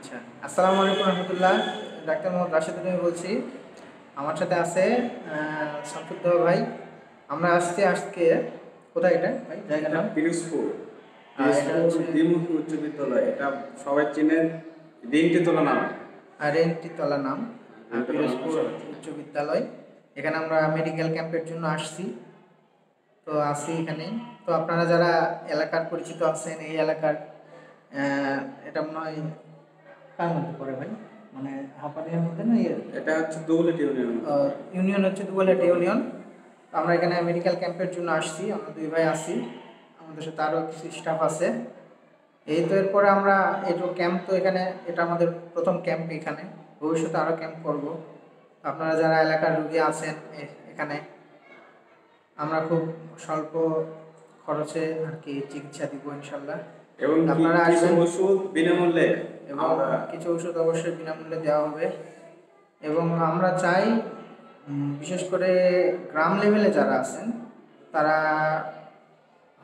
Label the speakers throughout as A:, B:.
A: আচ্ছা, আসসালামু আলাইকুম রহমতুল্লাহ। ডাক্তার মোহাম্মদ রাশেদ আমি বলছি। আমার সাথে আছে শামসুদ্দোহা ভাই। আমরা আসছি আজকে কোথায় এটা ভাই জায়গাটা?
B: পিরোজপুর
A: এটা হচ্ছে
B: দ্বিমুখী উচ্চ বিদ্যালয়। এটা সবাই চেনেন রেন্টিতলা নামে।
A: রেন্টিতলা নাম, পিরোজপুর উচ্চ বিদ্যালয়। এখানে আমরা মেডিকেল ক্যাম্পের জন্য আসছি। তো আসি এখানে। তো আপনারা যারা এলাকার পরিচিত আছেন, এই এলাকার এটা মনে হয় কার মধ্যে পড়ে ভাই? মানে হাপানিয়ার মধ্যে না?
B: এটা হচ্ছে দৌলতী ইউনিয়ন।
A: ইউনিয়ন হচ্ছে দুয়ালাটি ইউনিয়ন। তো আমরা এখানে মেডিকেল ক্যাম্পের জন্য আসছি। আমরা দুই ভাই আসি, আমাদের সাথে আরও কিছু স্টাফ আছে। এই তো এরপরে আমরা এই তো ক্যাম্প, তো এখানে এটা আমাদের প্রথম ক্যাম্প। এখানে ভবিষ্যতে আরও ক্যাম্প করব। আপনারা যারা এলাকার রুগী আছেন এখানে আমরা খুব স্বল্প খরচে আর কি চিকিৎসা দিব ইনশাল্লাহ।
B: এবং
A: আপনারা আসবেন,
B: ওষুধ বিনামূল্যে,
A: এবং কিছু ওষুধ অবশ্যই বিনামূল্যে দেওয়া হবে। এবং আমরা চাই বিশেষ করে গ্রাম লেভেলে যারা আছেন তারা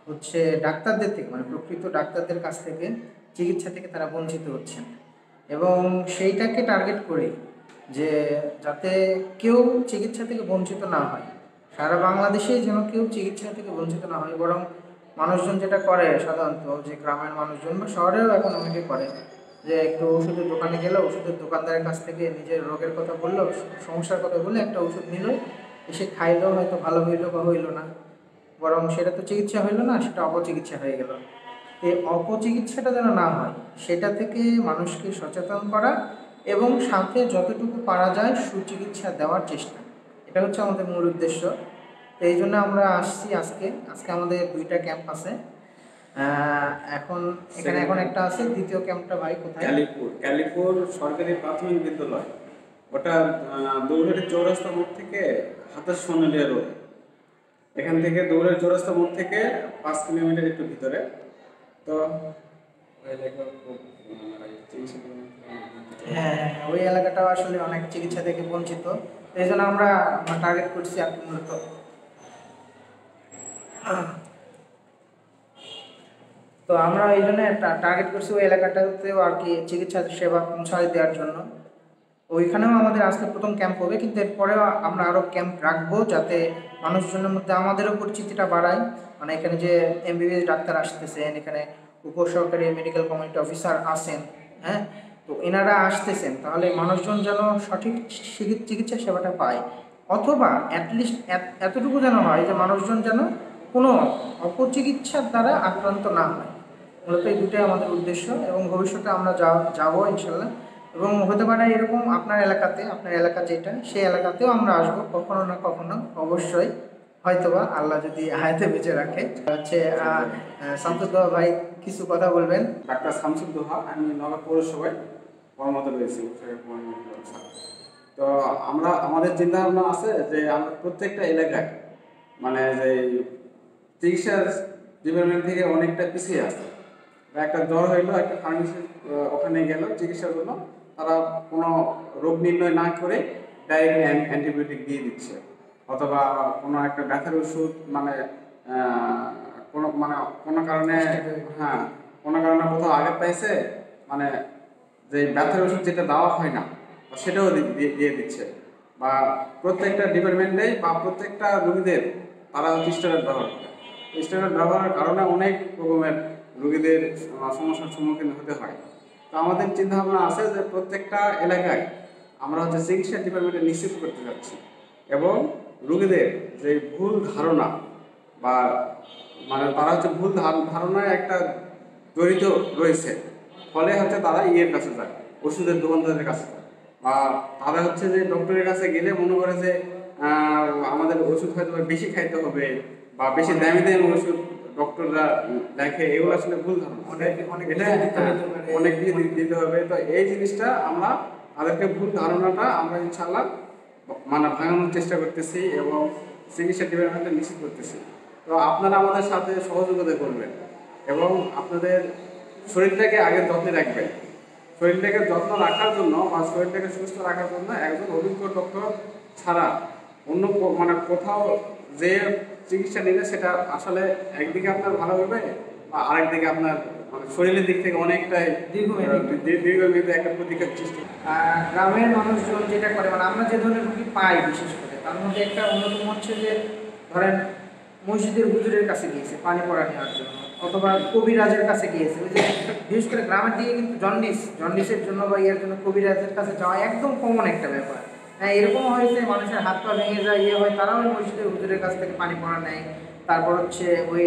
A: হচ্ছে ডাক্তারদের থেকে, মানে প্রকৃত ডাক্তারদের কাছ থেকে চিকিৎসা থেকে তারা বঞ্চিত হচ্ছেন, এবং সেইটাকে টার্গেট করে যে যাতে কেউ চিকিৎসা থেকে বঞ্চিত না হয়, সারা বাংলাদেশে যেন কেউ চিকিৎসা থেকে বঞ্চিত না হয়। বরং মানুষজন যেটা করে সাধারণত, যে গ্রামের মানুষজন বা শহরেও এখন অনেকে করে, যে একটু ওষুধের দোকানে গেল, ওষুধের দোকানদারের কাছ থেকে নিজের রোগের কথা বললো, সমস্যার কথা বলে একটা ওষুধ নিল, এসে খাইলো, হয়তো ভালো হইলো বা হইলো না, বরং সেটা তো চিকিৎসা হইলো না, সেটা অপচিকিৎসা হয়ে গেল। এই অপচিকিৎসাটা যেন না হয় সেটা থেকে মানুষকে সচেতন করা, এবং সাথে যতটুকু পারা যায় সুচিকিৎসা দেওয়ার চেষ্টা, এটা হচ্ছে আমাদের মূল উদ্দেশ্য। তো এই জন্য আমরা আসছি আজকে আমাদের দুইটা ক্যাম্প আছে। এখন একটা আছে, দ্বিতীয় ক্যাম্পটা ভাই কোথায়?
B: কালীপুর সরকারি প্রাথমিক বিদ্যালয়। ওটা দৌলতী চৌরাস্তা মোড় থেকে হাতের সোনালিয়া রোড। এখান থেকে দৌলতী চৌরাস্তা মোড় থেকে 5 কিলোমিটার একটু ভিতরে। তো
A: হ্যাঁ, ওই এলাকাটাও আসলে অনেক চিকিৎসা থেকে বঞ্চিত। এই জন্য আমরা টার্গেট করছি আর কি মূলত। তো আমরা এই জন্য টার্গেট করছি ওই এলাকাটাতেও আর কি চিকিৎসা সেবা পৌঁছায় দেওয়ার জন্য। ওইখানেও আমাদের আজকে প্রথম ক্যাম্প হবে, কিন্তু এরপরেও আমরা আরও ক্যাম্প রাখবো যাতে মানুষজনের মধ্যে আমাদেরও পরিচিতিটা বাড়ায়। মানে এখানে যে এমবিবিএস ডাক্তার আসতেছেন, এখানে উপসহকারী মেডিকেল কমিউনিটি অফিসার আছেন, হ্যাঁ, তো এনারা আসতেছেন, তাহলে মানুষজন যেন সঠিক চিকিৎসা সেবাটা পায়, অথবা অ্যাটলিস্ট এতটুকু যেন হয় যে মানুষজন যেন কোনো অপচিকিৎসার দ্বারা আক্রান্ত না হয়। মূলত এই দুটোই আমাদের উদ্দেশ্য, এবং ভবিষ্যতে আমরা যাবো ইনশাল্লাহ। এবং হতে পারে এরকম আপনার এলাকা যেটা, সেই এলাকাতেও আমরা আসবো কখনো না কখনো, অবশ্যই, হয়তোবা আল্লাহ যদি হায়াতে বেঁচে রাখে। হচ্ছে শামসুদ্দোহা ভাই কিছু কথা বলবেন।
B: ডাক্তার শামসুদ্দোহা, আমি নগর পৌরসভায় কর্মরত রয়েছি। তো আমাদের চিন্তা ভাবনা আছে যে আমরা প্রত্যেকটা এলাকায়, মানে যে চিকিৎসার ডিপার্টমেন্ট থেকে অনেকটা পিছিয়ে আছে। একটা জ্বর হইলো, একটা ফার্মেসি ওখানে গেল চিকিৎসার জন্য, তারা কোনো রোগ নির্ণয় না করে ডাইরেক্ট অ্যান্টিবায়োটিক দিয়ে দিচ্ছে, অথবা কোনো একটা ব্যথার ওষুধ কোনো কারণে কোনো কারণে কোথাও আঘাত পাইছে, মানে যে ব্যথার ওষুধ যেটা দেওয়া হয় না সেটাও দিয়ে দিচ্ছে। বা প্রত্যেকটা ডিপার্টমেন্টেই বা প্রত্যেকটা রোগীদের তারা স্টেরয়েড ব্যবহার করে। স্টেরয়েড ব্যবহারের কারণে অনেক রকমের রোগীদের সমস্যার সম্মুখীন হতে হয়। তো আমাদের চিন্তাভাবনা আছে যে প্রত্যেকটা এলাকায় আমরা চিকিৎসা ডিপার্টমেন্টে নিশ্চিত করতে যাচ্ছি, এবং রোগীদের যে ভুল ধারণা বা তারা ভুল ধারণায় একটা জড়িত রয়েছে, ফলে তারা কাছে যায়, ওষুধের দোকানদারের কাছে যায়, বা তারা যে ডক্টরের কাছে গেলে মনে করে যে আমাদের ওষুধ হয়তো বেশি খাইতে হবে, বা বেশি দামি দামি ওষুধ ডক্টররা লেখে, এগুলো আসলে ভুল ধারণা। অনেক দিয়ে দিতে হবে। তো এই জিনিসটা আমরা তাদেরকে ভুল ধারণাটা আমরা ইনশাল্লাহ ভাঙানোর চেষ্টা করতেছি, এবং চিকিৎসা ডিপার্টমেন্টে নিশ্চিত করতেছি। তো আপনারা আমাদের সাথে সহযোগিতা করবেন, এবং আপনাদের শরীরটাকে আগে যত্নে রাখবেন। শরীরটাকে যত্ন রাখার জন্য বা শরীরটাকে সুস্থ রাখার জন্য একজন অভিজ্ঞ ডক্টর ছাড়া অন্য কোথাও যে চিকিৎসা নিলে সেটা আসলে একদিকে আপনার ভালো হবে, বা আরেকদিকে আপনার মানে শরীরের দিক থেকে অনেকটাই দীর্ঘমেয়াদী একটা প্রতিকার সৃষ্টি।
A: গ্রামের মানুষজন যেটা করে, মানে আমরা যে ধরনের রুগী পাই বিশেষ করে, তার মধ্যে একটা অন্যতম হচ্ছে যে ধরেন মসজিদের হুজুরের কাছে গিয়েছে পানি পড়া নেওয়ার জন্য, অথবা কবিরাজের কাছে গিয়েছে। ওই যে বিশেষ করে গ্রামের দিকে কিন্তু জন্ডিসের জন্য বা ইয়ের জন্য কবিরাজের কাছে যাওয়া একদম কমন একটা ব্যাপার। হ্যাঁ, এরকম হয়েছে মানুষের হাত পা ভেঙে যায়, ইয়ে হয়, তারাও ওই মসজিদের হুজুরের কাছ থেকে পানি পড়া নেয়। তারপর হচ্ছে ওই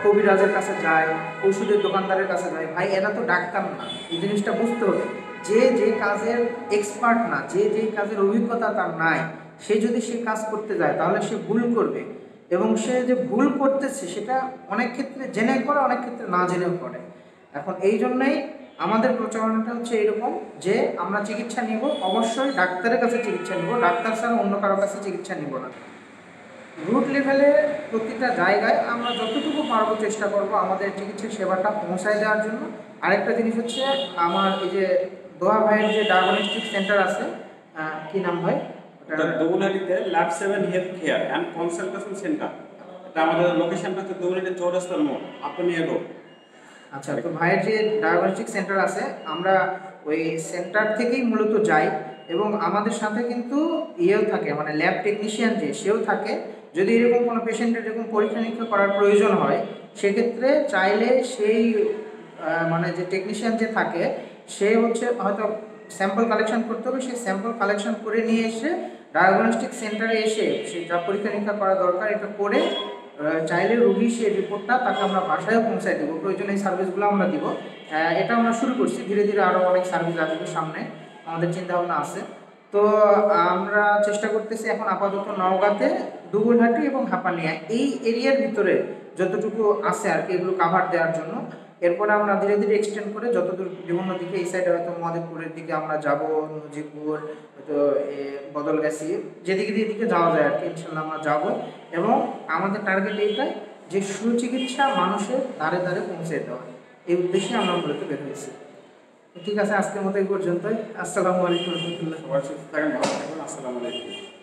A: কবিরাজের কাছে যায়, ওষুধের দোকানদারের কাছে যায়। ভাই, এরা তো ডাক্তার না, এই জিনিসটা বুঝতে হবে। যে যে কাজের এক্সপার্ট না, যে যে কাজের অভিজ্ঞতা তার নাই, সে যদি সে কাজ করতে যায় তাহলে সে ভুল করবে। এবং সে যে ভুল করতেছে সেটা অনেক ক্ষেত্রে জেনে করে, অনেক ক্ষেত্রে না জেনেও করে। এখন এই জন্যই আমাদের প্রচারণাটা হচ্ছে এরকম যে আমরা চিকিৎসা নিব, অবশ্যই ডাক্তারের কাছে চিকিৎসা নিব, ডাক্তার ছাড়া অন্য কারো কাছে চিকিৎসা নিব না। রুট লেভেলে প্রতিটা জায়গায় আমরা যতটুকু পারবো চেষ্টা করব আমাদের চিকিৎসা সেবাটা পৌঁছায় দেওয়ার জন্য। আরেকটা জিনিস হচ্ছে, আমার এই যে দোয়া ভাইয়ের যে ডায়াগনস্টিক সেন্টার আছে, কি নাম ভাই
B: ওটা? দৌলহাটিতে lab 7 health care and consultation centre. এটা আমাদের লোকেশনটা হচ্ছে দৌলহাটি চৌরাস্তার মোড়, আপনিয়া রোড।
A: আচ্ছা, তো ভাইয়ের যে ডায়াগনস্টিক সেন্টার আছে, আমরা ওই সেন্টার থেকেই মূলত যাই। এবং আমাদের সাথে কিন্তু ইয়েও থাকে, মানে ল্যাব টেকনিশিয়ান যে, সেও থাকে। যদি এরকম কোনো পেশেন্টের এরকম পরীক্ষা নিরীক্ষা করার প্রয়োজন হয়, সেক্ষেত্রে চাইলে সেই মানে যে টেকনিশিয়ান যে থাকে, সে হচ্ছে হয়তো স্যাম্পল কালেকশন করতে হবে, সেই স্যাম্পল কালেকশন করে নিয়ে এসে ডায়াগনস্টিক সেন্টারে এসে সে যা পরীক্ষা নিরীক্ষা করা দরকার এটা করে চাইলে রোগী সেই রিপোর্টটা তাকে আমরা বাসায় পৌঁছায় দেবো। প্রয়োজনে এই সার্ভিসগুলো আমরা দিব। এটা আমরা শুরু করছি, ধীরে ধীরে আরও অনেক সার্ভিস আসবে সামনে, আমাদের চিন্তাভাবনা আছে। তো আমরা চেষ্টা করতেছি এখন আপাতত নওগাঁতে, দুবুলহাটি এবং হাপানিয়া এই এরিয়ার ভিতরে যতটুকু আছে আর কি, এগুলো কাভার দেওয়ার জন্য। এরপরে আমরা ধীরে ধীরে এক্সটেন্ড করে যতদূর বিভিন্ন দিকে, এই সাইডে হয়তো মহাদেবপুরের দিকে আমরা যাব, নজিপুর, হয়তো বদলগাছি, যেদিকে দিকে যাওয়া যায় আর কি, ইনশাল্লাহ আমরা যাব। এবং আমাদের টার্গেট এইটাই যে সুচিকিৎসা মানুষের দ্বারে দ্বারে পৌঁছে দেওয়া, এই উদ্দেশ্যে আমরা মূলত বের হয়েছি। ঠিক আছে, আজকের মতো এই পর্যন্তই। আসসালামু আলাইকুম রহমতুল্লাহ।
B: সবাই সুস্থ থাকেন, ভালো থাকবেন। আসসালামু আলাইকুম।